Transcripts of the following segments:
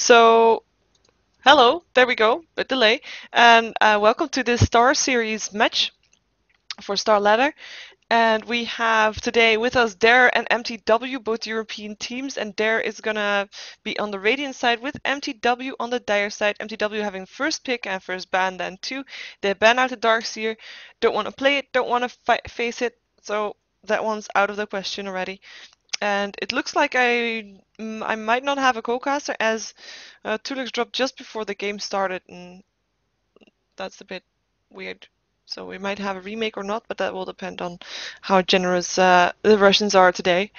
So, hello, there we go, bit delay, and welcome to this Star Series match for Star Ladder. And we have today with us Dare and mTw, both European teams, and Dare is gonna be on the Radiant side with mTw on the Dire side. mTw having first pick and first ban, then two. They ban out the Darkseer, don't want to play it, don't want to face it, so that one's out of the question already. And it looks like I might not have a co-caster as Tulix dropped just before the game started, and that's a bit weird. So we might have a remake or not, but that will depend on how generous the Russians are today.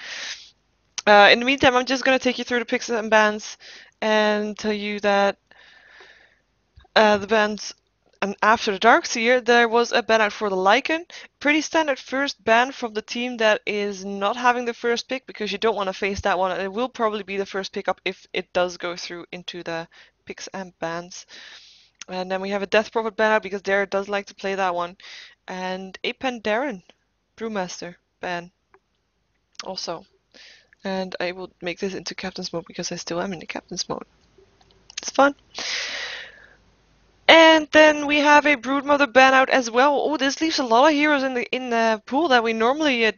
In the meantime, I'm just going to take you through the picks and bans and tell you that the bans. And after the Darkseer, there was a ban out for the Lycan. Pretty standard first ban from the team that is not having the first pick, because you don't want to face that one. And it will probably be the first pickup if it does go through into the picks and bans. And then we have a Death Prophet ban out because Dare does like to play that one. And a Pandaren Brewmaster ban also. And I will make this into Captain's mode because I still am in the Captain's mode. It's fun. And then we have a Broodmother ban out as well. Oh, this leaves a lot of heroes in the pool that we normally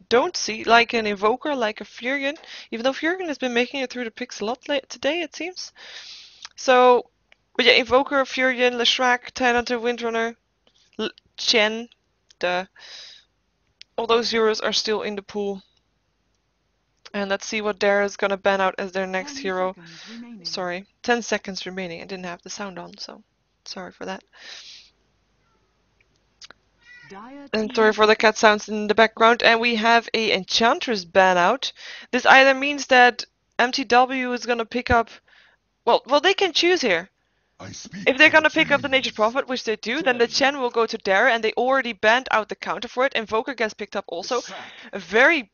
don't see, like an Invoker, like a Furion. Even though Furion has been making it through the picks a lot today, it seems. So, but yeah, Invoker, Furion, Leshrac, Tidehunter, Windrunner, Chen, all those heroes are still in the pool. And let's see what Dare is gonna ban out as their next hero. Sorry, 10 seconds remaining. I didn't have the sound on, so sorry for that. And sorry for the cat sounds in the background. And we have a Enchantress ban out. This either means that mTw is gonna pick up. Well, they can choose here. If they're gonna pick up the Nature's Prophet, which they do, then the Chen will go to Dare, and they already banned out the counter for it. Invoker gets picked up also. A very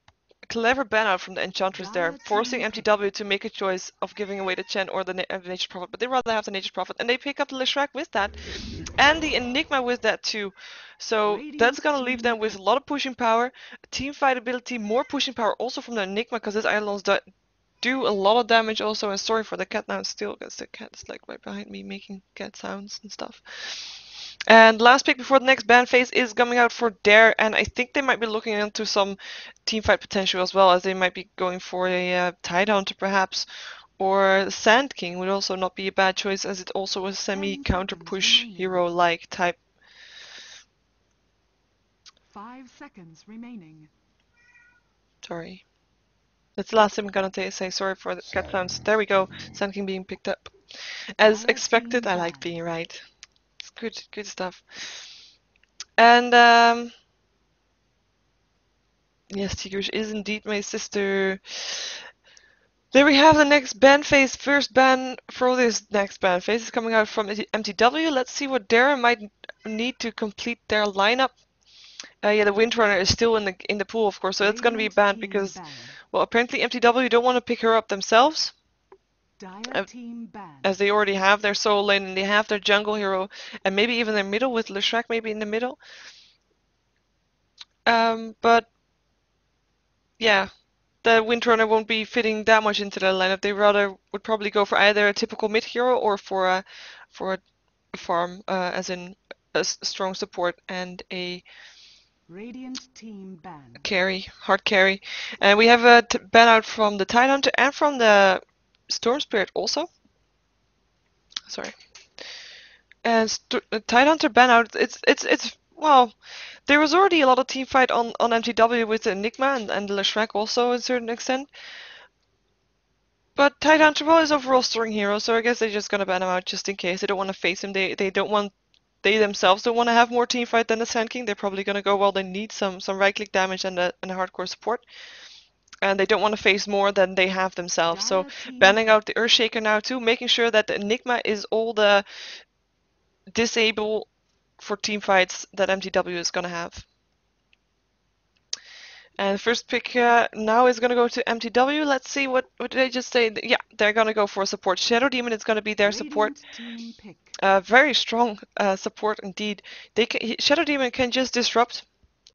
clever ban out from the Enchantress there, forcing mTw to make a choice of giving away the Chen or the Nature's Prophet, but they rather have the Nature's Prophet, and they pick up the Leshrac with that, and the Enigma with that too. So that's gonna leave them with a lot of pushing power, team fight ability, more pushing power also from the Enigma, because this Eidolons do a lot of damage also. And sorry for the cat now, still, because the cat is like right behind me making cat sounds and stuff. And last pick before the next ban phase is coming out for Dare, and I think they might be looking into some teamfight potential as well, as they might be going for a Tidehunter perhaps, or Sand King would also not be a bad choice, as it's also a semi-counter push hero-like type. 5 seconds remaining. Sorry. That's the last thing I'm gonna say. Sorry for the cat sounds. There we go. Sand King being picked up. As expected, I like being right. It's good stuff. And yes, Tigers is indeed my sister. There we have the next ban phase. First ban for this next ban phase is coming out from mTw. Let's see what Dare might need to complete their lineup. Yeah, the Windrunner is still in the pool, of course, so that's gonna be banned because, well, apparently mTw don't want to pick her up themselves, as they already have their solo lane and they have their jungle hero, and maybe even their middle with Leshrac maybe in the middle. But yeah, the Windrunner won't be fitting that much into their lineup. They rather would probably go for either a typical mid hero or for a farm, as in a strong support and a Radiant team ban. Carry, hard carry. And we have a ban out from the Tidehunter and from the Storm Spirit also. Sorry. And Tidehunter ban out. It's well, there was already a lot of team fight on mTw with the Enigma and Leshrac also, to a certain extent. But Tidehunter, well, is overall strong hero, so I guess they're just gonna ban him out just in case. They don't want to face him. They themselves don't want to have more team fight than the Sand King. They're probably gonna go, well, they need some right click damage and a hardcore support, and they don't want to face more than they have themselves. So banning out the Earthshaker now too, making sure that the Enigma is all the disable for team fights that mTw is gonna have. And first pick now is gonna go to mTw. Let's see what did they just say? Yeah, they're gonna go for support. Shadow Demon is gonna be their support. Very strong support indeed. Shadow Demon can just disrupt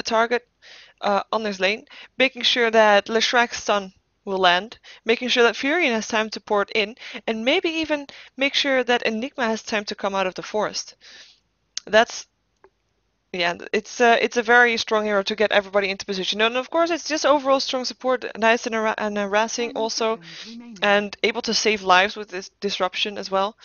a target on his lane, making sure that Leshrac's stun will land, making sure that Furion has time to port in, and maybe even make sure that Enigma has time to come out of the forest. That's Yeah, it's a very strong hero to get everybody into position. And of course, it's just overall strong support, nice and harassing 10 also, seconds remaining. and able to save lives with this disruption as well.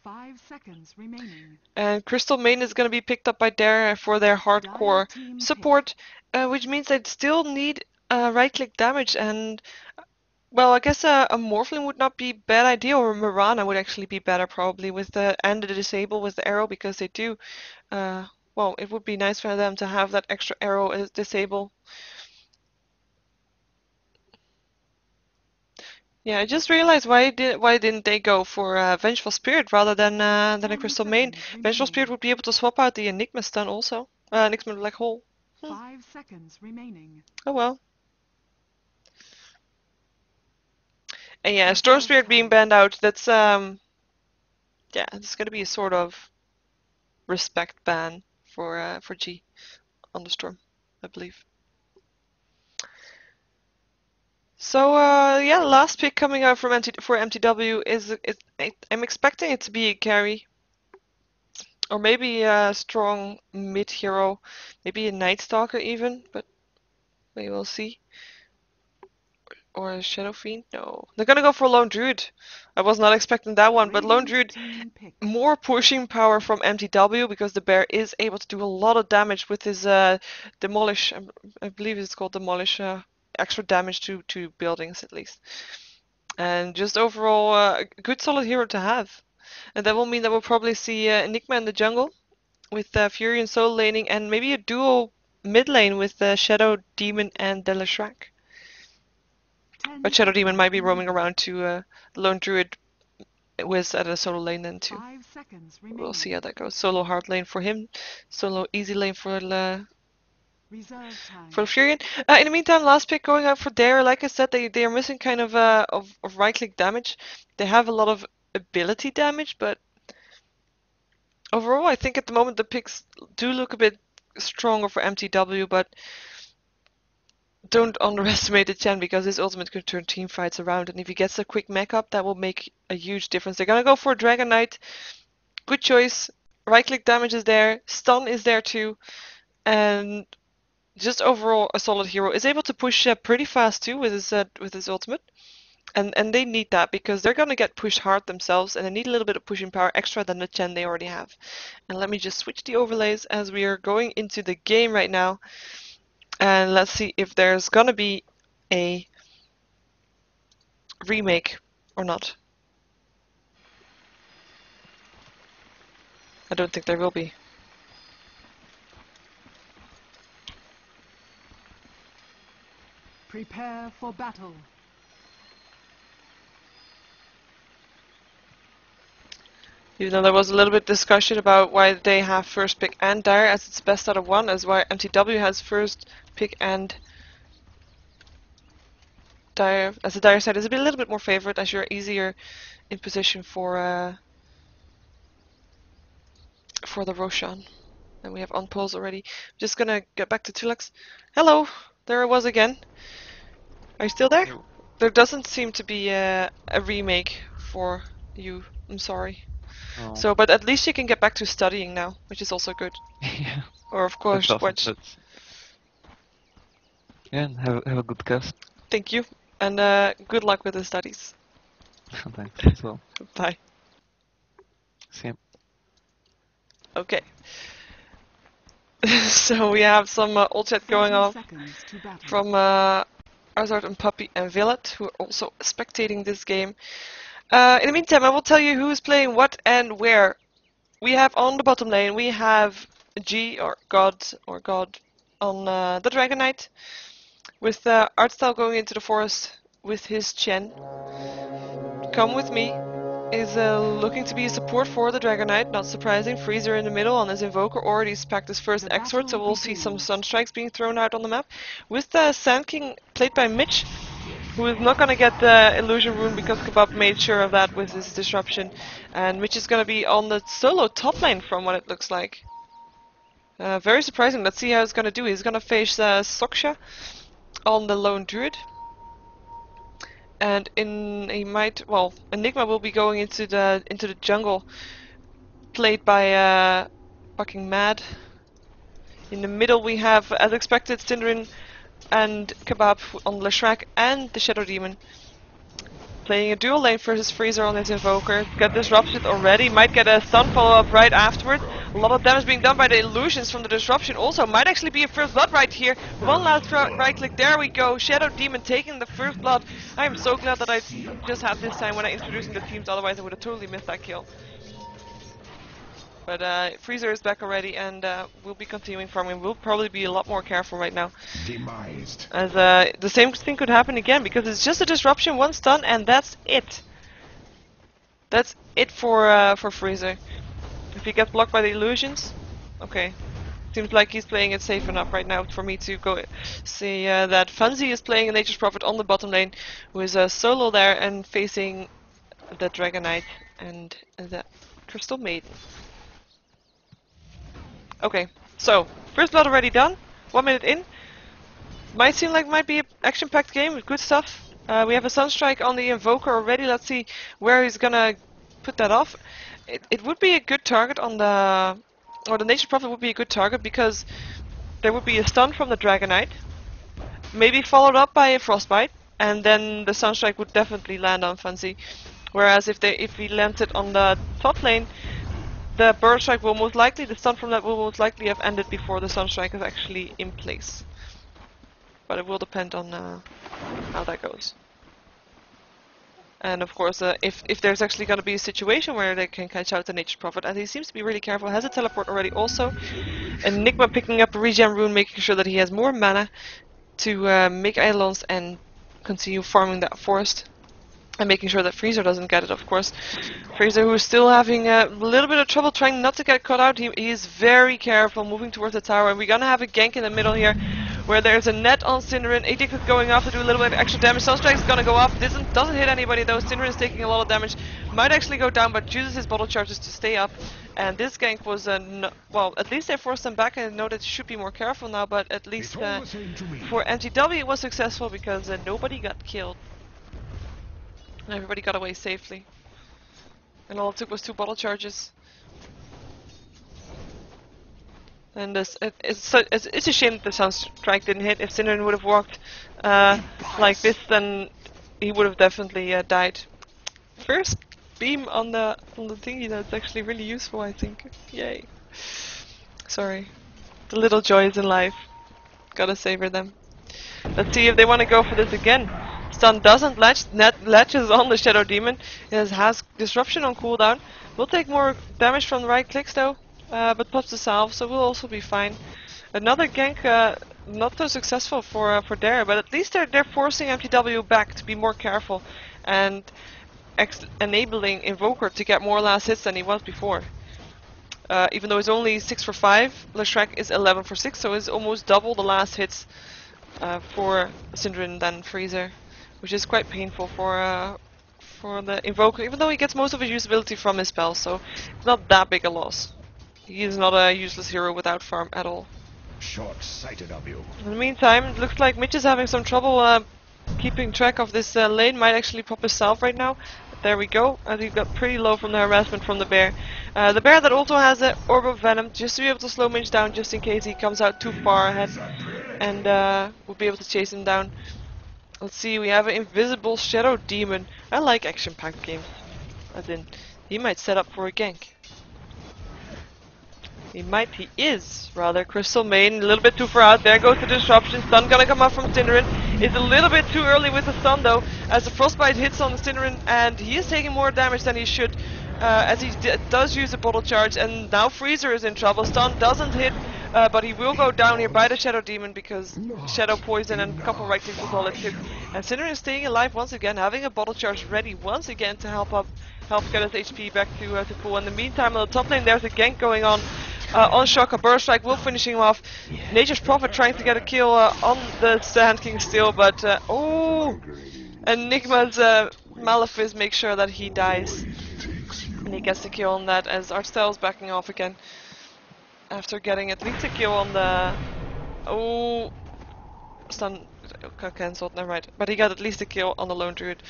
5 seconds remaining. And Crystal Main is going to be picked up by Dare for their Dire hardcore team pick. support, which means they still need right-click damage. And well, I guess a Morphling would not be a bad idea, or Mirana would actually be better probably with the and the disable with the arrow because they do. Well, it would be nice for them to have that extra arrow as disable. Yeah, I just realized why didn't they go for Vengeful Spirit rather than a 10 Crystal Main? seconds Vengeful Spirit remaining. would be able to swap out the Enigma stun also. Enigma Black Hole. 5 seconds remaining. Oh well. And yeah, Storm Reserve Spirit being time. banned out, that's yeah, it's gonna be a sort of respect ban for G on the Storm, I believe. So yeah, last pick coming out from for mTw is I'm expecting it to be a carry. Or maybe a strong mid hero, maybe a Night Stalker even, but we will see. Or a Shadow Fiend? No. They're gonna go for Lone Druid. I was not expecting that one, but Lone Radiant Druid, team pick. more pushing power from mTw because the bear is able to do a lot of damage with his Demolish, I believe it's called Demolish, extra damage to buildings at least. And just overall, a good solid hero to have. And that will mean that we'll probably see Enigma in the jungle with Fury and Soul laning, and maybe a duo mid lane with Shadow Demon and Delashrak. 10 But Shadow Demon seconds might be roaming remaining. around to Lone Druid with at a solo lane then too. 5 seconds We'll see how remaining. that goes. Solo hard lane for him, solo easy lane Reserve for time. Furion. In the meantime, last pick going out for Dare. Like I said, they are missing kind of right click damage. They have a lot of ability damage, but overall, I think at the moment the picks do look a bit stronger for mTw, but don't underestimate the Chen because his ultimate can turn team fights around, and if he gets a quick mech up, that will make a huge difference. They're gonna go for Dragon Knight. Good choice. Right click damage is there, stun is there too, and just overall a solid hero. Is able to push pretty fast too with his ultimate, and they need that because they're gonna get pushed hard themselves, and they need a little bit of pushing power extra than the Chen they already have. And let me just switch the overlays as we are going into the game right now. And let's see if there's gonna be a remake or not. I don't think there will be. Prepare for battle. Even though there was a little bit discussion about why they have first pick and Dire as it's best out of one, as why mTw has first pick and Dire as the Dire side is a little bit more favored as you're easier in position for the Roshan. And we have on pulse already. Just gonna get back to Tulax. Hello, there I was again. Are you still there? Yo. There doesn't seem to be a remake for you. I'm sorry. Oh. So, but at least you can get back to studying now, which is also good. Yeah, Or of that's course, awesome. watch. That's yeah, and have a good cast. Thank you, and good luck with the studies. Thanks as well. Bye. Same. Okay. So we have some old chat going 30 on seconds to battle. from Azard and Puppy and Villet, who are also spectating this game. In the meantime, I will tell you who is playing what and where. We have on the bottom lane, we have G or God on the Dragon Knight, with Artstyle going into the forest with his Chen. Come with me is looking to be a support for the Dragon Knight, not surprising. Freezer in the middle on his Invoker, already packed his first The X-Sword, so battle we'll see some begins. Sunstrikes being thrown out on the map. With the Sand King played by Mitch, who is not going to get the Illusion Rune because Kebab made sure of that with his disruption. And Mitch is going to be on the solo top lane from what it looks like. Very surprising. Let's see how he's going to do. He's going to face Soksha on the Lone Druid. And he might, well, Enigma will be going into the jungle, played by fucking Mad. In the middle we have, as expected, Syndrin and Kebab on Leshrac and the Shadow Demon. Playing a dual lane versus Freezer on his Invoker. Got disrupted already, might get a stun follow-up right afterwards. A lot of damage being done by the illusions from the disruption also. Might actually be a first blood right here. One last right click, there we go. Shadow Demon taking the first blood. I am so glad that I just had this time when I introducing the teams, otherwise I would have totally missed that kill. But Freezer is back already, and we'll be continuing farming. We'll probably be a lot more careful right now. Demised. As the same thing could happen again, because it's just a disruption, one stun, and that's it. That's it for Freezer. If he gets blocked by the illusions, okay. Seems like he's playing it safe enough right now for me to go see that Funzy is playing a Nature's Prophet on the bottom lane, who is solo there and facing the Dragonite and the Crystal Maiden. Okay, so first blood already done. 1 minute in. Might seem like might be an action-packed game with good stuff. We have a Sunstrike on the Invoker already. Let's see where he's gonna put that off. It would be a good target on the... or the Nature Prophet would be a good target because there would be a stun from the Dragonite. Maybe followed up by a Frostbite. And then the Sunstrike would definitely land on Fancy. Whereas if he lands it on the top lane, the Bird Strike will most likely, the stun from that will most likely have ended before the Sunstrike is actually in place. But it will depend on how that goes. And of course, if there's actually going to be a situation where they can catch out the Nature's Prophet, and he seems to be really careful, has a teleport already also. Enigma picking up a regen rune, making sure that he has more mana to make Eidolons and continue farming that forest. And making sure that Freezer doesn't get it, of course. Freezer, who is still having a little bit of trouble trying not to get caught out. He is very careful, moving towards the tower. And we're gonna have a gank in the middle here, where there's a net on Synderen. Adix is going off to do a little bit of extra damage. Sunstrike is gonna go off. Doesn't hit anybody though. Synderen is taking a lot of damage. Might actually go down, but uses his bottle charges to stay up. And this gank was, well, at least they forced them back. I know that you should be more careful now, but at least for mTw it was successful because nobody got killed. And everybody got away safely. And all it took was 2 bottle charges. And it's a shame that the Sunstrike didn't hit. If Synderen would have walked like this, then he would have definitely died. First beam on the thingy, that's actually really useful, I think. Yay. Sorry. The little joys in life. Gotta savor them. Let's see if they want to go for this again. Stun doesn't latches on the Shadow Demon. It has disruption on cooldown. Will take more damage from the right clicks though, but pops the salve, so we'll also be fine. Another gank, not so successful for Dare, but at least they're forcing mTw back to be more careful and enabling Invoker to get more last hits than he was before. Even though he's only 6 for 5, Leshrac is 11 for 6, so it's almost double the last hits for Synderen than Freezer. Which is quite painful for the Invoker, even though he gets most of his usability from his spells, so it's not that big a loss. He is not a useless hero without farm at all. Short-sighted of you. In the meantime, it looks like Mitch is having some trouble keeping track of this lane. Might actually pop his salve right now. But there we go, as he got pretty low from the harassment from the bear. The bear that also has an Orb of Venom, just to be able to slow Mitch down, just in case he comes out too far ahead. And we'll be able to chase him down. Let's see, we have an invisible Shadow Demon. I like action-packed games. As in, he might set up for a gank. He is, rather. Crystal Maiden, a little bit too far out. There goes the disruption. Stun gonna come up from Synderen. It's a little bit too early with the stun though, as the Frostbite hits on the Synderen, and he is taking more damage than he should, as he does use a bottle charge, and now Freezer is in trouble. Stun doesn't hit, but he will go down here by the Shadow Demon because Shadow Poison and a couple right clicks was all it took. And Synderen is staying alive once again, having a bottle charge ready once again to help get his HP back to full. In the meantime, on the top lane, there's a gank going on. On Shock, a Burst Strike will finish him off. Nature's Prophet trying to get a kill on the Sand King still, but oh! Enigma's Malefice makes sure that he dies. And he gets the kill on that as Arstell's backing off again. After getting at least a kill on the... Oh! Stun... got cancelled. Never mind. But he got at least a kill on the lone druid.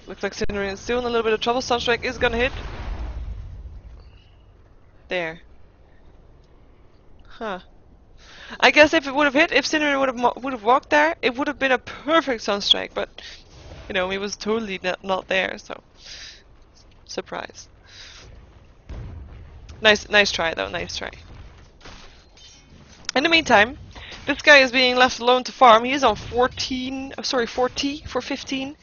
Looks like Cinnamon is still in a little bit of trouble. Sunstrike is gonna hit. There. Huh. I guess if it would have hit, if Cinnamon would have walked there, it would have been a perfect Sunstrike. But you know, he was totally not there. So surprise. Nice try though. Nice try. In the meantime, this guy is being left alone to farm. He is on 14. Oh, sorry, 40 for 15.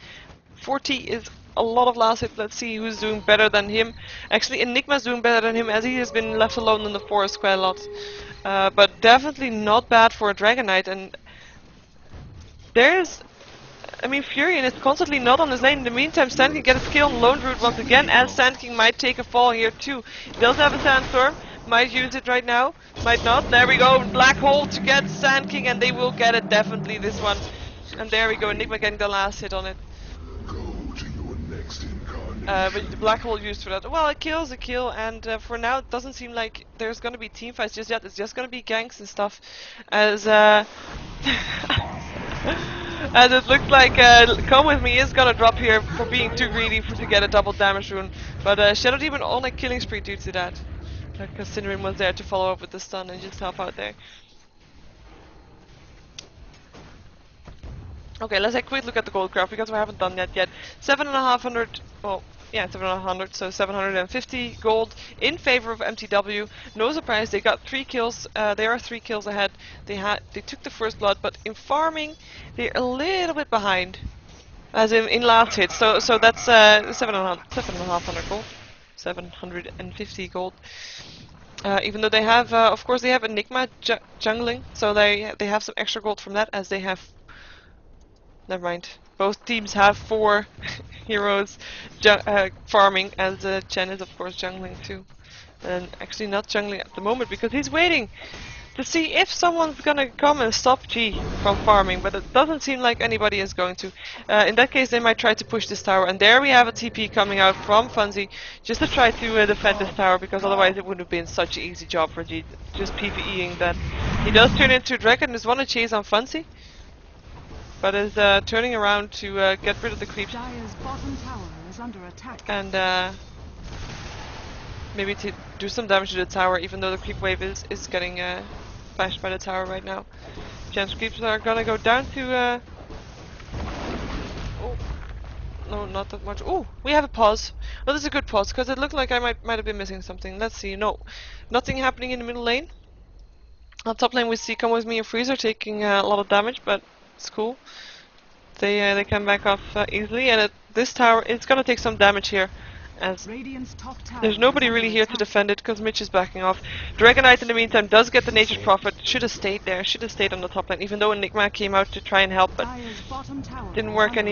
40 is a lot of last hit. Let's see who's doing better than him. Actually, Enigma's doing better than him as he has been left alone in the forest quite a lot. But definitely not bad for a Dragon Knight. And there's... I mean, Furion is constantly not on his lane. In the meantime, Sand King gets a kill on Lone Druid once again, as Sand King might take a fall here too. He does have a Sandstorm. Might use it right now. Might not. There we go. Black Hole to get Sand King, and they will get it definitely, this one. And there we go. Enigma getting the last hit on it. Go to your next incarnation. But the Black Hole used for that. Well, a kill is a kill, and for now it doesn't seem like there's gonna be team fights just yet. It's just gonna be ganks and stuff. As as it looks like Come With Me is gonna drop here for being too greedy to get a double damage rune. But Shadow Demon on a killing spree due to that. Because Cinnamon was there to follow up with the stun and just help out there. Okay, let's have a quick look at the gold graph because we haven't done that yet. 7,500, well, yeah, 7,500, so 750 gold in favor of mTw. No surprise, they got 3 kills. They are 3 kills ahead. They took the first blood, but in farming, they're a little bit behind, as in last hit. So that's 7,500 gold, 750 gold. Even though they have, of course, they have Enigma jungling, so they have some extra gold from that, as they have. Never mind. Both teams have 4 heroes farming, as Chen is of course jungling too. And actually not jungling at the moment because he's waiting to see if someone's gonna come and stop G from farming, but it doesn't seem like anybody is going to. In that case they might try to push this tower, and there we have a TP coming out from Funzy just to try to defend this tower, because otherwise it would have been such an easy job for G, just PvEing that. He does turn into a dragon and just want to chase on Funzy, but is turning around to get rid of the creeps. Dire's bottom tower is under attack. And maybe to do some damage to the tower, even though the creep wave is getting bashed by the tower right now. Chance creeps are gonna go down to oh no, not that much. Oh, we have a pause. Well, this is a good pause because it looked like I might have been missing something. Let's see. No, nothing happening in the middle lane. On top lane we see Come With Me and Freezer taking a lot of damage, but it's cool. They can back off easily, and this tower, it's gonna take some damage here, as Radiant's top tower there's nobody is really under here to attack. defend it because Mitch is backing off. Dragon Knight in the meantime does get the Nature's Prophet. Should have stayed there. Should have stayed on the top lane, even though Enigma came out to try and help, but Dire's bottom tower didn't is work under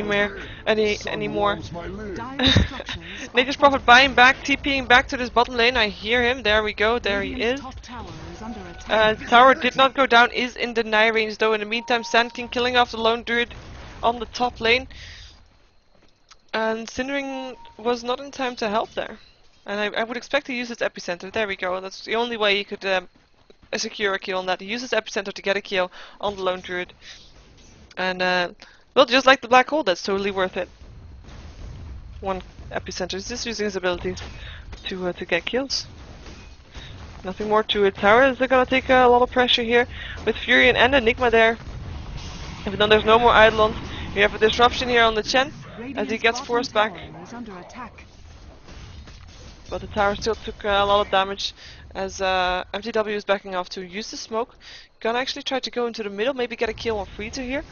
anymore. Warms my limbs. Dire's structures Nature's Prophet buying back, TPing back to this bottom lane. I hear him. There we go. There he Radiant's is. top tower is under attack. Tower did not go down, is in deny range though. In the meantime, Sand King killing off the lone druid on the top lane. And Cindering was not in time to help there. And I would expect to use his epicenter. There we go. That's the only way you could secure a kill on that. He used his epicenter to get a kill on the lone druid. And well, just like the black hole, that's totally worth it. One epicenter is just using his abilities to get kills. Nothing more to it. Tower is gonna take a lot of pressure here with Furion and Enigma there. Even though there's no more Eidolons, we have a disruption here on the Chen as he Radiant's gets bottom forced back. tower is under attack. But the tower still took a lot of damage as mTw is backing off to use the smoke. Gonna actually try to go into the middle, maybe get a kill on Freezer here.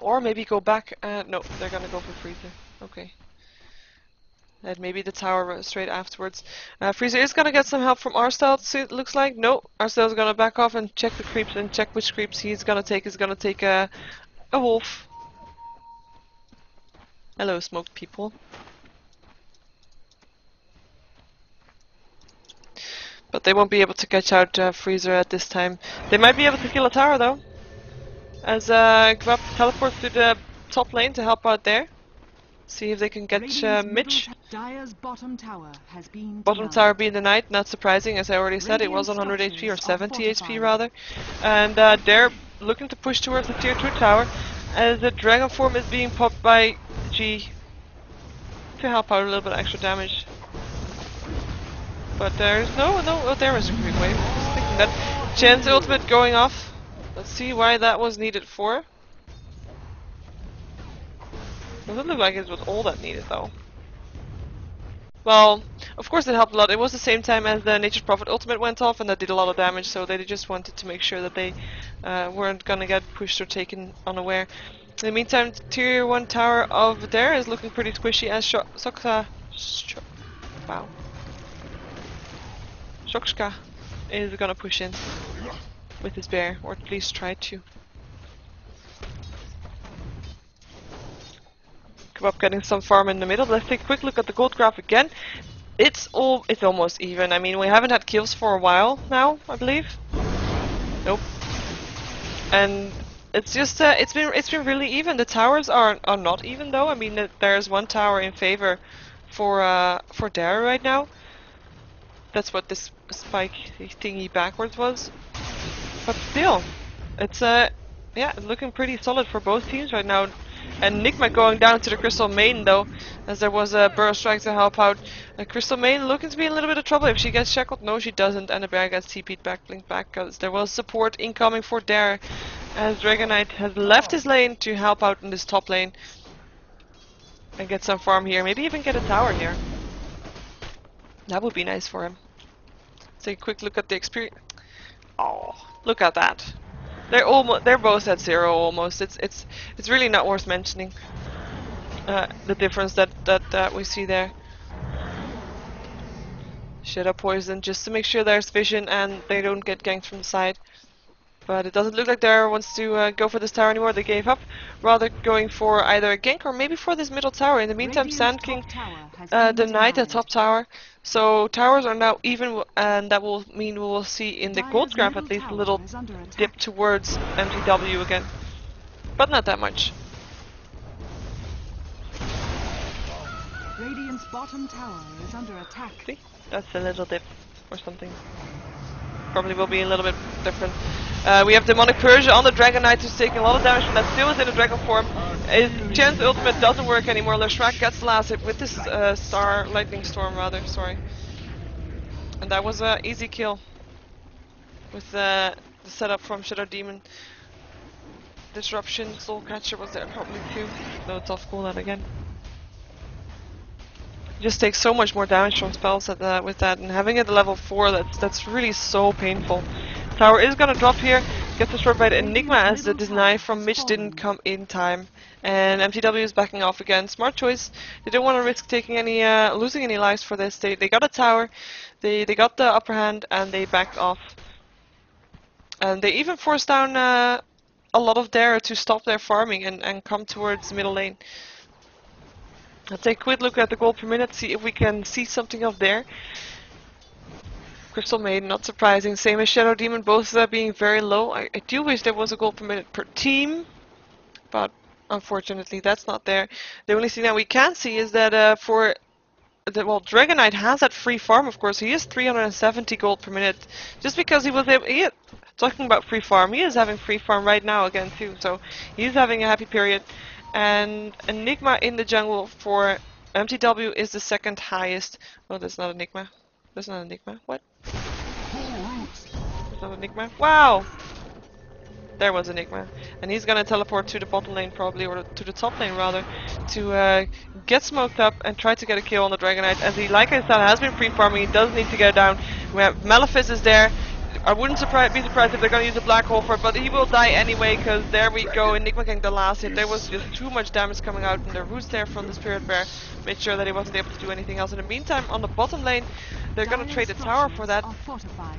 Or maybe go back. No, they're gonna go for Freezer. Okay. And maybe the tower straight afterwards. Freezer is gonna get some help from Arstyle, it looks like. No, Arstyle is gonna back off and check the creeps and check which creeps he's gonna take. He's gonna take a wolf. Hello, smoked people. But they won't be able to catch out Freezer at this time. They might be able to kill a tower though, as Gwap teleports to the top lane to help out there. See if they can get Radiant's Mitch. Dire's bottom tower has been Bottom denied. tower being denied, not surprising, as I already said, it was on 100 HP or 70 HP rather. And there looking to push towards the tier 2 tower as the dragon form is being popped by G to help out a little bit extra damage. But there's oh, there is a creep wave. Just thinking that Chan's ultimate going off. Let's see why that was needed for. Doesn't look like it was all that needed though. Well, of course it helped a lot. It was the same time as the Nature's Prophet ultimate went off, and that did a lot of damage, so they just wanted to make sure that they weren't gonna get pushed or taken unaware. In the meantime, the tier 1 tower of there is looking pretty squishy as wow. Shokska is gonna push in with his bear, or at least try to. Up getting some farm in the middle. Let's take a quick look at the gold graph again. It's almost even. I mean, we haven't had kills for a while now, I believe. Nope. And it's just it's been really even. The towers are not even though. I mean, there's one tower in favor for Dara right now. That's what this spike thingy backwards was. But still, it's yeah, looking pretty solid for both teams right now. And Nigma going down to the Crystal Maiden though, as there was a Burrow Strike to help out. Crystal Maiden looking to be in a little bit of trouble if she gets shackled. No, she doesn't, and the bear gets TP'd back, blinked back, because there was support incoming for Dare, as Dragonite has left his lane to help out in this top lane. And get some farm here, maybe even get a tower here. That would be nice for him. Take a quick look at the experience. Oh, look at that. They're both at 0 almost. It's really not worth mentioning the difference that we see there. Shadow poison just to make sure there's vision and they don't get ganked from the side. But it doesn't look like Dara wants to go for this tower anymore. They gave up, rather going for either a gank or maybe for this middle tower. In the meantime, Sand King denied the top tower. So towers are now even, and that will mean we will see in the gold graph at least a little dip towards mTw again. But not that much. Radiant's bottom tower is under attack. See? That's a little dip or something. Probably will be a little bit different. We have Demonic Persia on the Dragonite who's taking a lot of damage from that, still is in a dragon form. His Chan's ultimate doesn't work anymore. Leshrac gets the last hit with this lightning storm rather, sorry. And that was an easy kill with the setup from Shadow Demon. Disruption, Soul Catcher was there probably too. No, it's off cooldown again. Just takes so much more damage from spells with that, and having it at level 4, that's really so painful. Tower is gonna drop here, gets destroyed by the Enigma as the deny from Mitch didn't come in time. And mTw is backing off again. Smart choice. They don't want to risk taking any losing any lives for this. They got a tower, they got the upper hand, and they backed off. And they even forced down a lot of Dara to stop their farming and come towards middle lane. I'll take a quick look at the gold per minute, see if we can see something of there. Crystal Maiden, not surprising. Same as Shadow Demon, both being very low. I do wish there was a gold per minute per team, but unfortunately that's not there. The only thing that we can see is that well, Dragonite has that free farm, of course. He is 370 gold per minute, just because he was able. Talking about free farm, he is having free farm right now again too. So he's having a happy period. And Enigma in the jungle for mTw is the second highest. Oh, that's not Enigma. That's not Enigma. What? That's not Enigma. Wow! There was Enigma. And he's gonna teleport to the bottom lane probably, or to the top lane rather, to get smoked up and try to get a kill on the Dragonite. As he, like I said, has been free farming, he does need to go down. We have Malefice is there. I wouldn't be surprised if they're going to use a black hole for it, but he will die anyway, because there we go, Enigma getting the last hit. There was just too much damage coming out, and the roots there from the Spirit Bear made sure that he wasn't able to do anything else. In the meantime, on the bottom lane, they're going to trade the tower for that,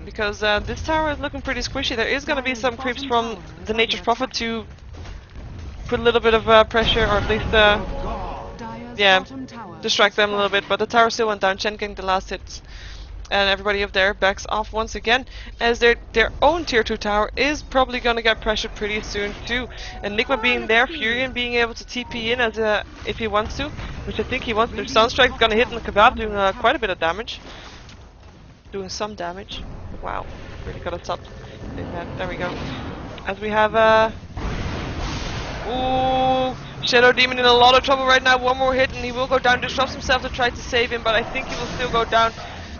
because this tower is looking pretty squishy. There is going to be some creeps from the Nature's Prophet to put a little bit of pressure, or at least, yeah, distract them a little bit, but the tower still went down. Chen getting the last hits. And everybody up there backs off once again, as their own tier 2 tower is probably gonna get pressured pretty soon too. Enigma being there, Furion being able to TP in as if he wants to, which I think he wants. Their Sunstrike is gonna hit in the Kebab, doing quite a bit of damage. Doing some damage. Wow, really got a top in that. There we go. As we have ooh, Shadow Demon in a lot of trouble right now. One more hit and he will go down. Disrupts himself to try to save him, but I think he will still go down.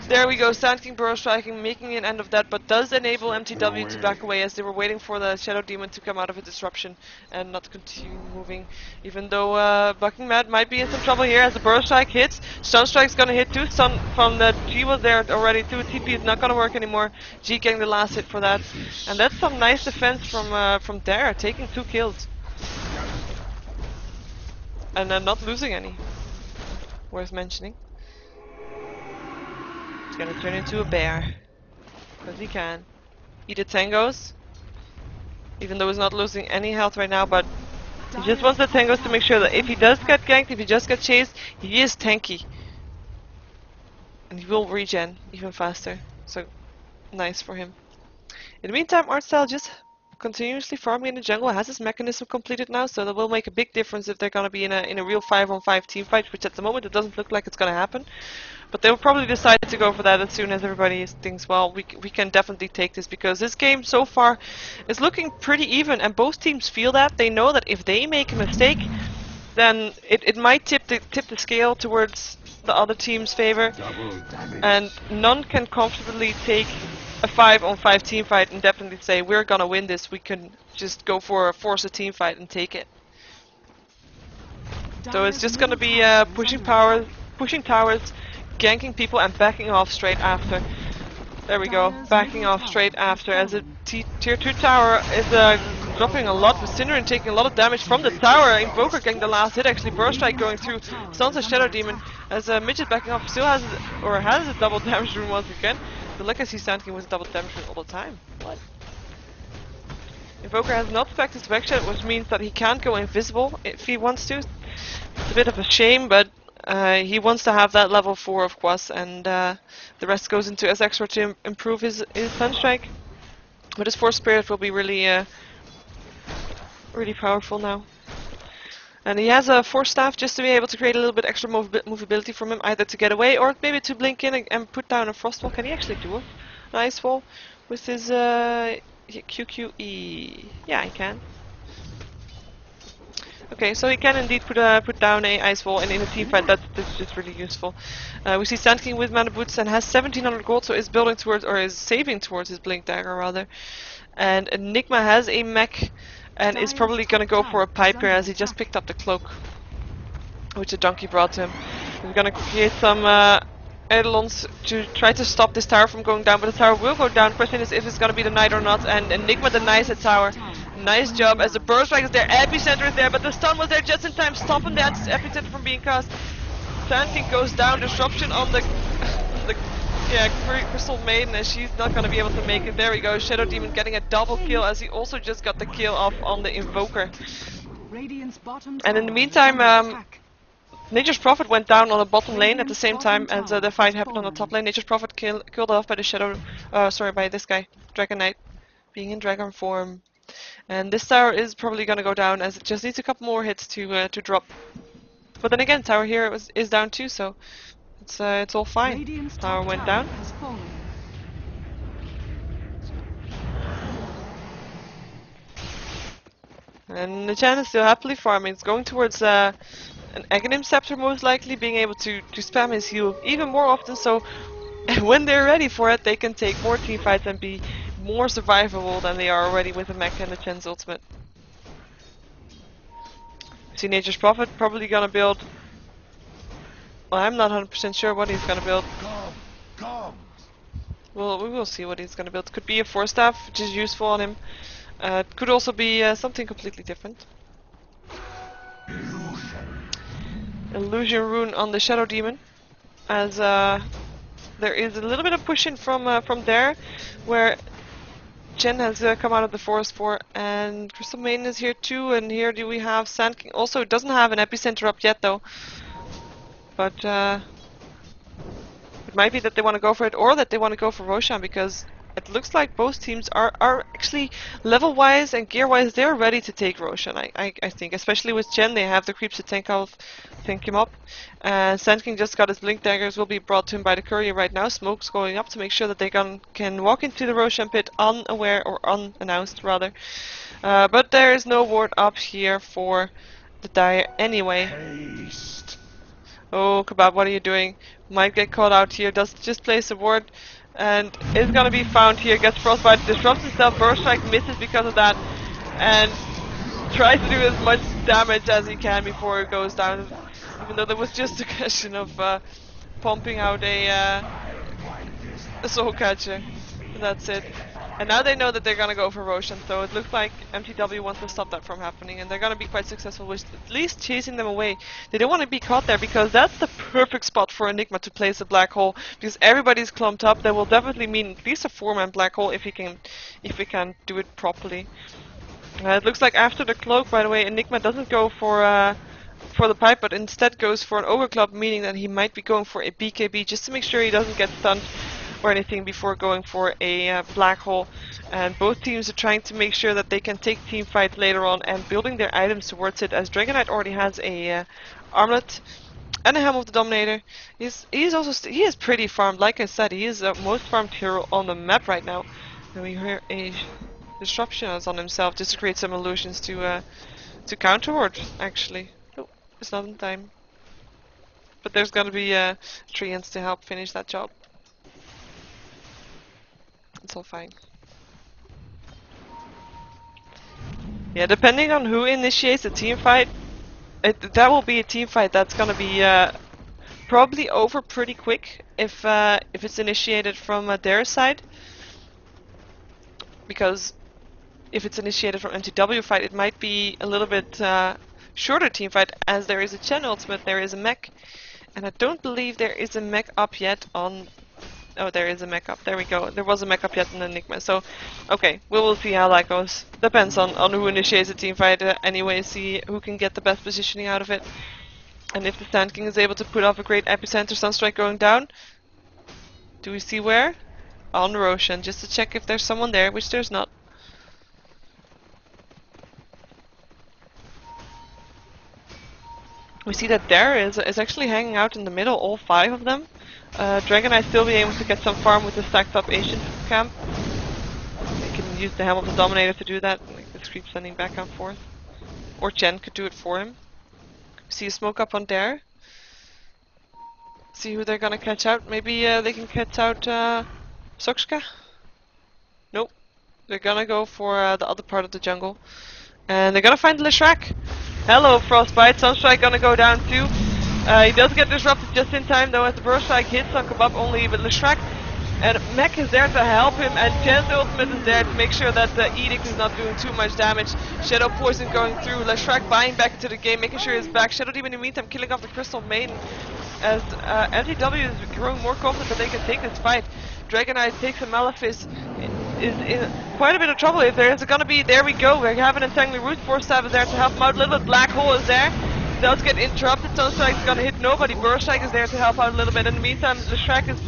There we go, Sand King Burrow striking, making an end of that, but does enable mTw to back away as they were waiting for the Shadow Demon to come out of a disruption and not continue moving. Even though Bucking Mad might be in some trouble here as the Burrow Strike hits. Stun Strike's gonna hit too. Stun from the G was there already too. TP is not gonna work anymore. G getting the last hit for that. And that's some nice defense from Dare, taking 2 kills. And not losing any. Worth mentioning. He's gonna turn into a bear. Because he can. Eat the tangos. Even though he's not losing any health right now, but he just wants the tangos to make sure that if he does get ganked, if he just gets chased, he is tanky. And he will regen even faster. So, nice for him. In the meantime, Artstyle just continuously farming in the jungle, has his mechanism completed now, so that will make a big difference if they're gonna be in a real 5-on-5 team fight, which at the moment it doesn't look like it's gonna happen. But they'll probably decide to go for that as soon as everybody thinks, well, we can definitely take this, because this game so far is looking pretty even, and both teams feel that. They know that if they make a mistake, then it might tip the scale towards the other team's favor, and none can comfortably take a 5-on-5 team fight and definitely say, we're gonna win this. We can just go for force a team fight and take it. So it's just gonna be pushing towers, ganking people and backing off straight after. There we go, backing off straight after as a tier 2 tower is dropping a lot with Cinder and taking a lot of damage from the tower. Invoker getting the last hit, actually Burst Strike going through, stuns a Shadow Demon as Midget backing off still has a double damage rune once again. The Legacy Sand King was a double damage rune all the time. What? Invoker has not backed his backshot, which means that he can't go invisible if he wants to. It's a bit of a shame, but he wants to have that level 4 of Quas, and the rest goes into as extra to improve his Sunstrike. But his Force Spirit will be really powerful now. And he has a Force Staff just to be able to create a little bit extra movability from him, either to get away or maybe to blink in and put down a Frost Wall. Can he actually do an Ice Wall with his QQE? Yeah, he can. Okay, so he can indeed put down a Ice Wall in a team fight. That's just really useful. We see Sand King with Mana Boots and has 1700 gold, so is building towards, or is saving towards his Blink Dagger rather. And Enigma has a mech and is probably gonna go for a Piper as he just picked up the cloak, which the donkey brought to him. He's gonna create some Eidolons to try to stop this tower from going down, but the tower will go down. Question is if it's gonna be the Knight or not, and Enigma denies the tower. Nice job as the Burst Strike is there, Epicenter is there, but the stun was there just in time, stopping that Epicenter from being cast. Sand King goes down, disruption on the Crystal Maiden, and she's not gonna be able to make it. There we go, Shadow Demon getting a double kill as he also just got the kill off on the Invoker. And in the meantime, Nature's Prophet went down on the bottom lane at the same time as the fight happened on the top lane. Nature's Prophet killed off by the Shadow, by this guy, Dragon Knight, being in dragon form. And this tower is probably gonna go down as it just needs a couple more hits to drop. But then again, tower here is down too, so it's all fine. Tower went down. And the Chan is still happily farming. It's going towards an Aghanim Scepter most likely, being able to spam his heal even more often, so when they're ready for it, they can take more teamfights and be more survivable than they are already with the mech and the Chen's ultimate. See Nature's Prophet probably gonna build... Well, I'm not 100% sure what he's gonna build. Come. Well, we will see what he's gonna build. Could be a Force Staff, which is useful on him. It could also be something completely different. Illusion Rune on the Shadow Demon, as there is a little bit of pushing from there, where Chen has come out of the forest for, and Crystal Maiden is here too, and here do we have Sand King. Also, it doesn't have an epicenter up yet though, but it might be that they want to go for it, or that they want to go for Roshan, because it looks like both teams are actually level-wise and gear-wise, they're ready to take Roshan, I think. Especially with Chen, they have the creeps to tank him up. Sand King just got his Blink Daggers, will be brought to him by the courier right now. Smoke's going up to make sure that they can walk into the Roshan pit unaware, or unannounced rather. But there is no ward up here for the Dire anyway. Haste. Oh, Kebab, what are you doing? Might get caught out here. Does just place a ward and is gonna be found here. Gets frostbite, disrupts himself. Burst strike misses because of that, and tries to do as much damage as he can before it goes down. Even though there was just a question of pumping out a soul catcher. That's it. And now they know that they're gonna go for Roshan, so it looks like mTw wants to stop that from happening, and they're gonna be quite successful with at least chasing them away. They don't want to be caught there because that's the perfect spot for Enigma to place a black hole, because everybody's clumped up. That will definitely mean at least a 4-man black hole if we can do it properly. It looks like after the cloak, by the way, Enigma doesn't go for the pipe, but instead goes for an overclock, meaning that he might be going for a BKB just to make sure he doesn't get stunned or anything before going for a black hole. And both teams are trying to make sure that they can take team fight later on and building their items towards it, as Dragon Knight already has a armlet and a Helm of the Dominator. He is pretty farmed. Like I said, he is the most farmed hero on the map right now. And we hear a disruption on himself just to create some illusions to counter ward, actually. Oh, it's not in time. But there's gonna be treants to help finish that job. It's all fine. Yeah, depending on who initiates the team fight, that will be a team fight that's gonna be probably over pretty quick if it's initiated from their side. Because if it's initiated from mTw fight, it might be a little bit shorter team fight, as there is a Chen ultimate, there is a mech, and I don't believe there is a mech up yet on. Oh, there is a mech up. There we go. There was a mech up yet in Enigma. So, okay, we will see how that goes. Depends on who initiates the team fight anyway, see who can get the best positioning out of it. And if the Sand King is able to put off a great epicenter sunstrike going down. Do we see where? On Roshan, just to check if there's someone there, which there's not. We see that there is actually hanging out in the middle, all 5 of them. Dragon Knight still be able to get some farm with the stacked up Asian camp. They can use the Helm of the Dominator to do that, like this creep sending back and forth. Or Chen could do it for him. See a smoke up on there. See who they're gonna catch out. Maybe they can catch out Sokshka? Nope. They're gonna go for the other part of the jungle. And they're gonna find Leshrac. Hello, Frostbite. Sunstrike gonna go down too. He does get disrupted just in time though, as the burst strike hits on Kebab only, but Leshrac and Mech is there to help him, and Chen's ultimate is there to make sure that the Edict is not doing too much damage. Shadow Poison going through, Leshrac buying back into the game, making sure he's back. Shadow Demon in the meantime killing off the Crystal Maiden, as mTw is growing more confident that they can take this fight. Dragon Knight takes a Malefice, is in quite a bit of trouble if there is gonna be. There we go, we have an Entangling Root. Force Staff is there to help him out a little bit. Black Hole is there. Does get interrupted. Sunstrike's gonna hit nobody. Burst Strike is there to help out a little bit. In the meantime, Leshrac is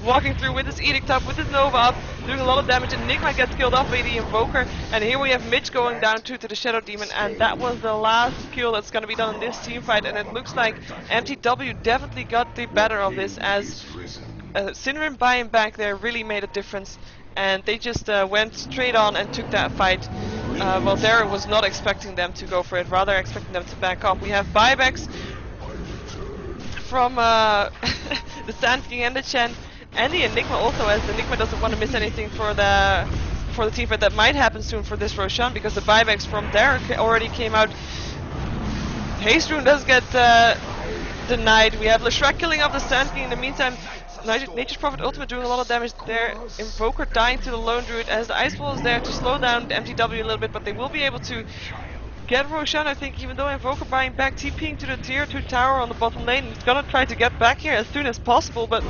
walking through with his Edict up, with his Nova up, doing a lot of damage. Enigma gets killed off by the Invoker. And here we have Mitch going down to the Shadow Demon. And that was the last kill that's gonna be done in this team fight. And it looks like mTw definitely got the better of this, as Sinrim buying back there really made a difference. And they just went straight on and took that fight. Well, Dara was not expecting them to go for it, rather expecting them to back off. We have buybacks from the Sand King and the Chen, and the Enigma also, as Enigma doesn't want to miss anything for the team fight that might happen soon for this Roshan, because the buybacks from Dara already came out. Haste Rune does get denied. We have Leshrac killing off the Sand King in the meantime. Nature's Prophet ultimate doing a lot of damage there. Invoker dying to the Lone Druid, as the Ice Wall is there to slow down the mTw a little bit, but they will be able to get Roshan, I think, even though Invoker buying back, TPing to the tier 2 tower on the bottom lane. He's gonna try to get back here as soon as possible, but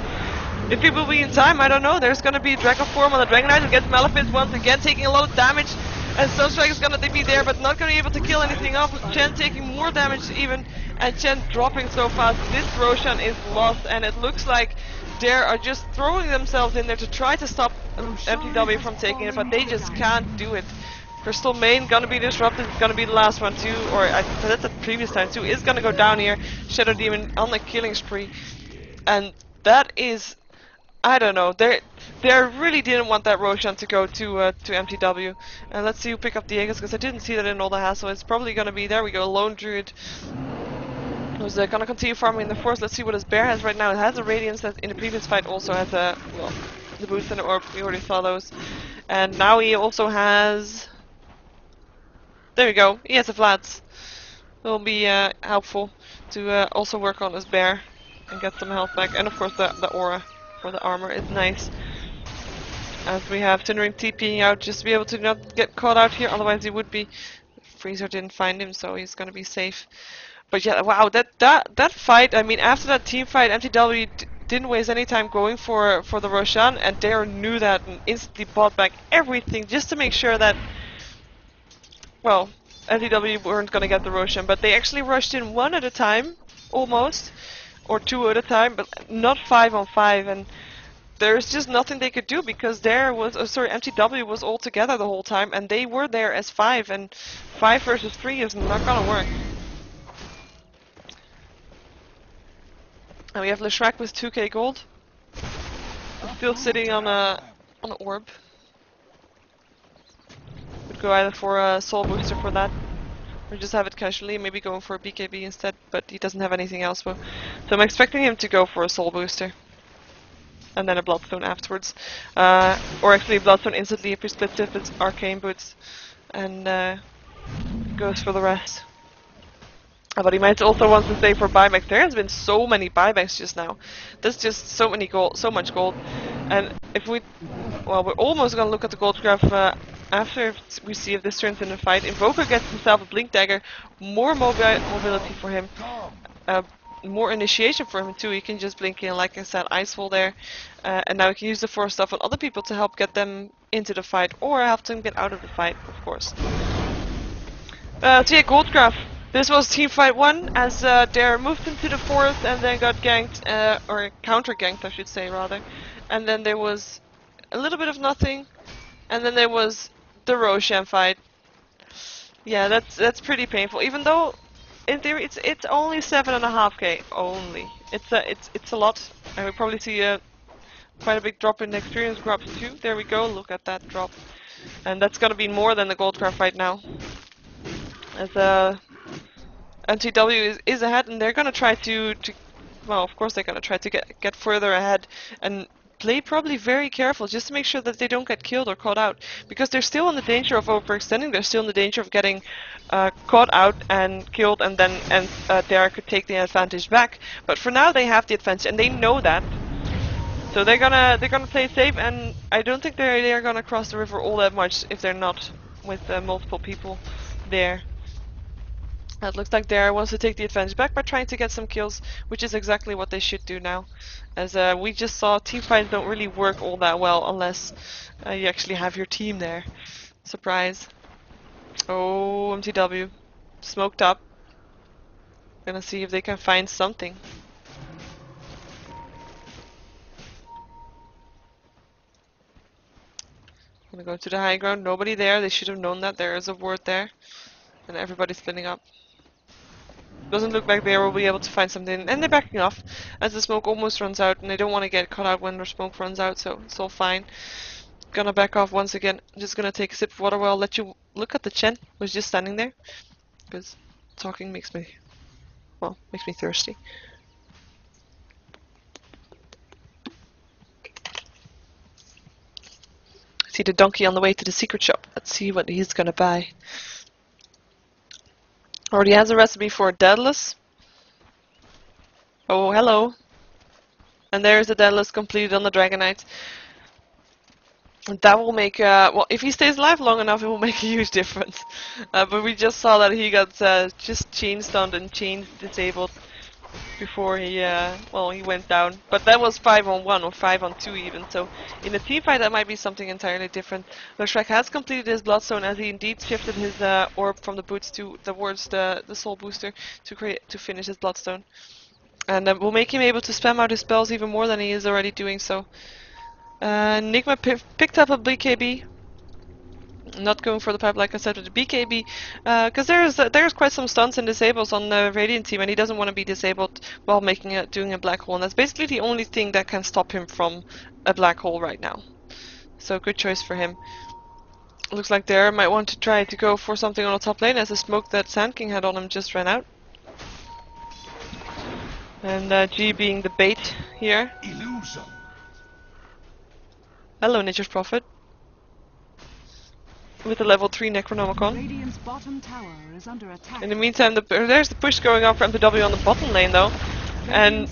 if he will be in time, I don't know. There's gonna be Dragon Form on the Dragon Knight, who gets Malefice once again, taking a lot of damage. And Sunstrike is gonna be there, but not gonna be able to kill anything off. Chen taking more damage even, and Chen dropping so fast. This Roshan is lost, and it looks like Dare are just throwing themselves in there to try to stop Roshan mTw has from taking it, fallen but they to the just dragon. can't do it. Crystal Main gonna be disrupted, it's gonna be the last one too, or I said that the previous time too, is gonna go down here. Shadow Demon on the killing spree. And that is, I don't know, they really didn't want that Roshan to go to mTw. And let's see who pick up the Aegis, because I didn't see that in all the hassle. It's probably gonna be, there we go, Lone Druid. Who's gonna continue farming in the forest. Let's see what his bear has right now. It has a Radiance that in the previous fight also has a, well, the boost and the orb. We already saw those. And now he also has, there we go, he has a flats. It'll be helpful to also work on his bear and get some health back. And of course the aura for the armor is nice. As we have Tindering TPing out just to be able to not get caught out here, otherwise he would be. Freezer didn't find him, so he's gonna be safe. But yeah, wow, that fight, I mean, after that team fight, mTw didn't waste any time going for the Roshan, and Dare knew that and instantly bought back everything just to make sure that, well, mTw weren't gonna get the Roshan, but they actually rushed in one at a time, almost, or two at a time, but not 5 on 5, and there's just nothing they could do because Dare was, sorry, mTw was all together the whole time, and they were there as 5, and 5 versus 3 is not gonna work. And we have Leshrac with 2k gold. Still sitting on an orb. Would go either for a soul booster for that, or just have it casually, maybe going for a BKB instead, but he doesn't have anything else. So I'm expecting him to go for a soul booster. And then a Bloodstone afterwards. Or actually Bloodstone instantly if he splits if it's Arcane Boots. And goes for the rest. But he might also want to stay for buybacks. There has been so many buybacks just now. There's just so many gold, so much gold. And if we, well, we're almost gonna look at the gold graph after we see if this turns in a fight. Invoker gets himself a Blink Dagger, more mobility for him, more initiation for him too. He can just blink in, like I said, Icefall there, and now he can use the Force stuff on other people to help get them into the fight, or help them get out of the fight, of course. So yeah, gold graph. This was team fight 1 as Dare moved into the forest and then got ganked, or counter-ganked I should say rather. And then there was a little bit of nothing, and then there was the Roshan fight. Yeah, that's pretty painful. Even though in theory it's only 7.5k only. It's a lot. And we probably see quite a big drop in the experience grabs too. There we go. Look at that drop, and that's gonna be more than the gold graph right now. As mTw is ahead, and they're gonna try to well, of course they're gonna try to get further ahead and play probably very careful just to make sure that they don't get killed or caught out, because they're still in the danger of overextending. They're still in the danger of getting caught out and killed, and then Dare could take the advantage back. But for now they have the advantage, and they know that. So they're gonna play safe, and I don't think they're gonna cross the river all that much if they're not with multiple people there. It looks like Dare wants to take the advantage back by trying to get some kills, which is exactly what they should do now. As we just saw, team fights don't really work all that well unless you actually have your team there. Surprise. Oh, mTw. Smoked up. Gonna see if they can find something. Gonna go to the high ground. Nobody there. They should have known that there is a ward there. And everybody's splitting up. Doesn't look like they will be able to find something, and they're backing off as the smoke almost runs out, and they don't want to get caught out when their smoke runs out, so it's all fine. Gonna back off once again. Just gonna take a sip of water while I'll let you look at the Chen who's just standing there, because talking makes me, well, makes me thirsty. See the donkey on the way to the secret shop. Let's see what he's gonna buy. Already has a recipe for Daedalus. Oh, hello. And there's the Daedalus completed on the Dragonite. And that will make, well, if he stays alive long enough, it will make a huge difference. But we just saw that he got just chain stunned and chain disabled before he, well, he went down. But that was 5 on 1 or 5 on 2 even, so in a team fight that might be something entirely different. Leshrac has completed his Bloodstone as he indeed shifted his orb from the boots towards the soul booster to finish his Bloodstone. And we'll make him able to spam out his spells even more than he is already doing so. Nigma picked up a BKB. Not going for the pipe like I said with the BKB, because there's quite some stuns and disables on the Radiant team, and he doesn't want to be disabled while doing a black hole, and that's basically the only thing that can stop him from a black hole right now. So good choice for him. Looks like Dare might want to try to go for something on the top lane as the smoke that Sand King had on him just ran out. And G being the bait here. Illusion. Hello, Nature's Prophet. With a level 3 Necronomicon. Radiant's bottom tower is under attack. In the meantime, there's the push going on for mTw on the bottom lane though. And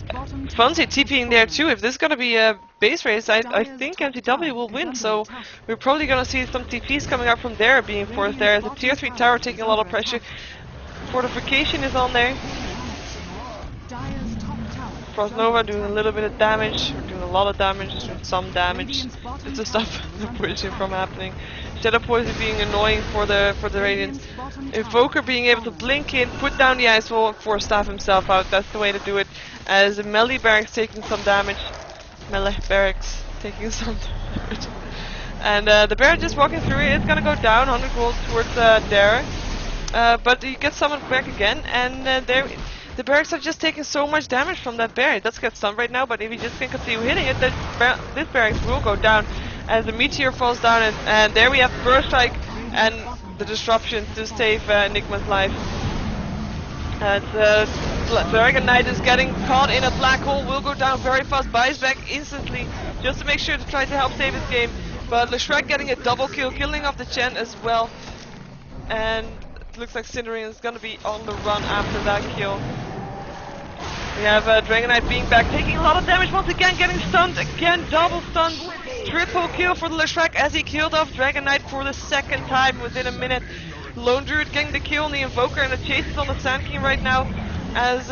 Fonzie TPing there too. If this is gonna be a base race, I think mTw will win. So we're probably gonna see some TPs coming up from there being forced there. The tier 3 tower taking a lot of pressure. Fortification is on there. Dire's top tower. Frostnova doing a little bit of damage, or doing a lot of damage, just doing some damage just to stop the pushing from happening. Shadow Poison being annoying for the Radiant. Invoker being able to blink in, put down the ice wall, and force staff himself out. That's the way to do it. As the melee barracks taking some damage. Melee barracks taking some damage. And the bear just walking through it. It's gonna go down 100 gold towards Dare. But he gets summoned back again, and there. The barracks are just taking so much damage from that bear. It does get stunned right now, but if he just can continue hitting it, then this barracks will go down as the meteor falls down, and there we have Burst Strike and the disruption to save Enigma's life. And Dragon Knight is getting caught in a black hole, will go down very fast, buys back instantly just to make sure to try to help save his game. But Leshrek getting a double kill, killing off the Chen as well. And it looks like Cinderace is gonna be on the run after that kill. We have Dragon Knight being back, taking a lot of damage once again, getting stunned again, double stunned. Triple kill for the Leshrek as he killed off Dragon Knight for the second time within a minute. Lone Druid getting the kill on the Invoker, and the chase is on the Sand King right now as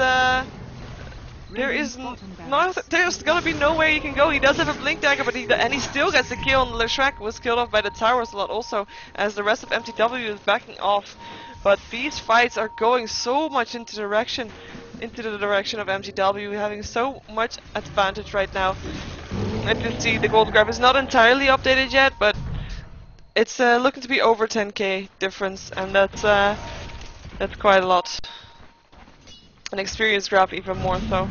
there's gonna be nowhere he can go. He does have a Blink Dagger, but he still gets the kill, and Leshrek was killed off by the towers a lot also, as the rest of mTw is backing off. But these fights are going so much into the direction of mTw, having so much advantage right now. And you see the gold graph is not entirely updated yet, but it's looking to be over 10k difference, and that's quite a lot. An experience graph even more so.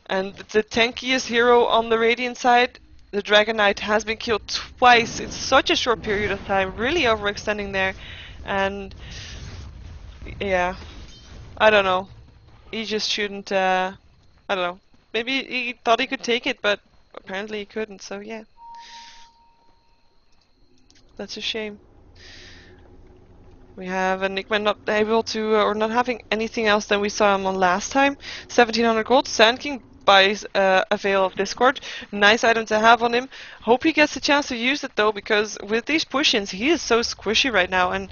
And the tankiest hero on the Radiant side, the Dragon Knight, has been killed twice in such a short period of time, really overextending there. And yeah, I don't know. He just shouldn't, I don't know. Maybe he thought he could take it, but apparently he couldn't, so yeah. That's a shame. We have Enigma not able to, or not having anything else than we saw him on last time. 1700 gold. Sand King buys a Veil of Discord. Nice item to have on him. Hope he gets a chance to use it though, because with these push-ins, he is so squishy right now, and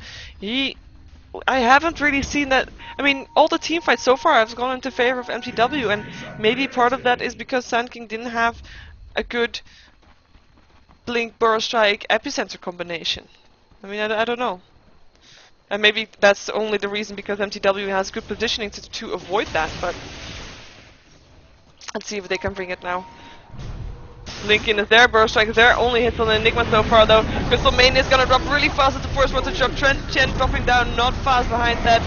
I haven't really seen that. I mean, all the team fights so far have gone into favor of mTw, and maybe part of that is because Sand King didn't have a good Blink, Burst Strike, Epicenter combination. I mean, I don't know. And maybe that's only the reason, because mTw has good positioning to avoid that, but let's see if they can bring it now. Lincoln is there, Burst Strike is there, only hits on the Enigma so far though. Crystal Main is gonna drop really fast at the first one to drop. Chen dropping down not fast behind that.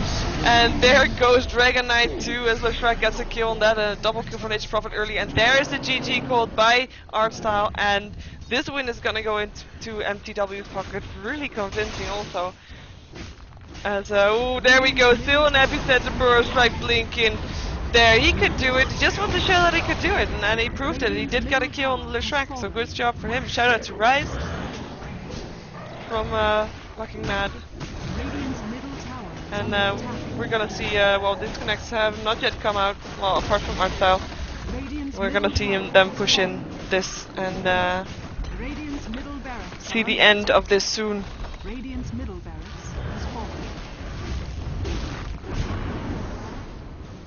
And there goes Dragon Knight too, as Leshrek gets a kill on that, a double kill for Nature's Prophet early. And there is the GG called by Artstyle, and this win is gonna go into mTw's pocket, really convincing also. As oh, there we go, still an Epicenter Burst Strike blinking. There, he could do it. He just wanted to show that he could do it, and he proved it. He did get a kill on Leshrek, so good job for him. Shout out to Rise from Fucking Mad. And we're gonna see, well, disconnects have not yet come out, well, apart from Artstyle. We're gonna see them push in this and see the end of this soon. Radiant's middle barracks has fallen.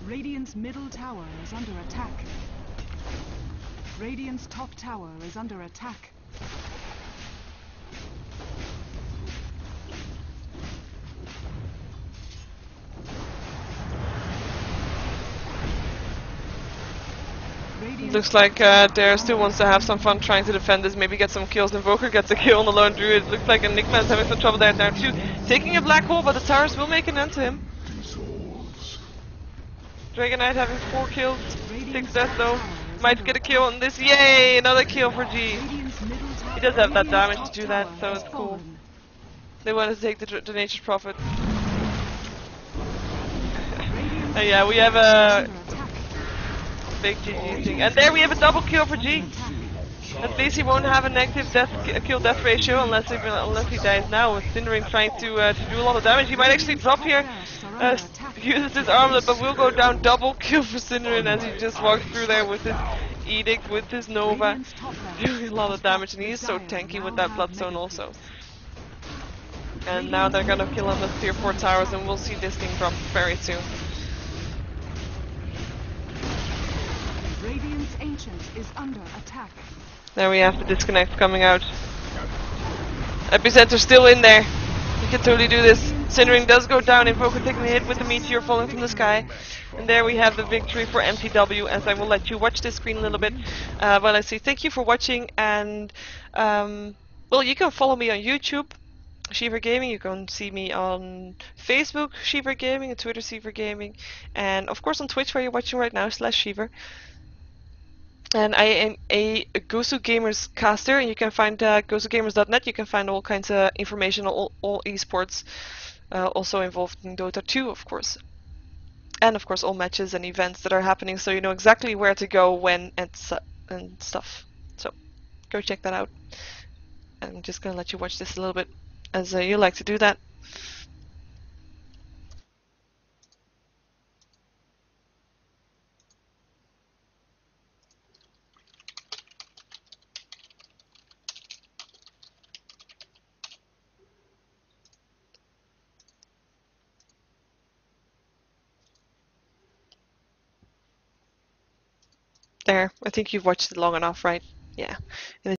Radiant's middle tower is under attack. Radiant's top tower is under attack. Radiant's Looks top like tower Dare is still under wants to have attack. some fun trying to defend this, maybe get some kills. Invoker gets a kill on the lone druid. Looks like Enigma is having some trouble there now too. Taking a black hole, but the towers will make an end to him. Dissolves. Dragon Knight having 4 kills, 6 Radiant's deaths top though. tower is Might under get a attack. kill on this. Yay! Another kill for G. Radiant's middle He tower. does have that Radiant's damage top to do that, tower so has it's cool. fallen. They want to take the Nature's Prophet. Radiant's Yeah, we have tower is a under attack. big GG thing. And there we have a double kill for G. At least he won't have a negative kill death ratio unless he dies now. With Cindering trying to do a lot of damage, he might actually drop here. Uses his armlet, but will go down. Double kill for Cindering as he just walks through there with his Edict, with his Nova, Radiant's top barracks doing a lot of has damage, and fallen. he's so Dire tanky with now that have Bloodstone mega also. creeps. And now they're gonna kill on the tier 4 towers, and we'll see this thing drop very soon. Radiant's ancient is under attack. There we have the disconnect coming out. Epicenter still in there. He can totally do this. Cindering does go down, Invoker taking a hit with the meteor falling from the sky. And there we have the victory for mTw, as I will let you watch this screen a little bit while I say thank you for watching. And well, you can follow me on YouTube, Shiver Gaming. You can see me on Facebook, Shiver Gaming, and Twitter, Shiver Gaming, and of course on Twitch, where you're watching right now, /Shiver. And I am a Gosu Gamers caster, and you can find gosugamers.net. You can find all kinds of information on all esports, also involved in Dota 2, of course. And of course all matches and events that are happening, so you know exactly where to go, when, and stuff. So go check that out. I'm just gonna let you watch this a little bit, as you like to do that. There, I think you've watched it long enough, right? Yeah.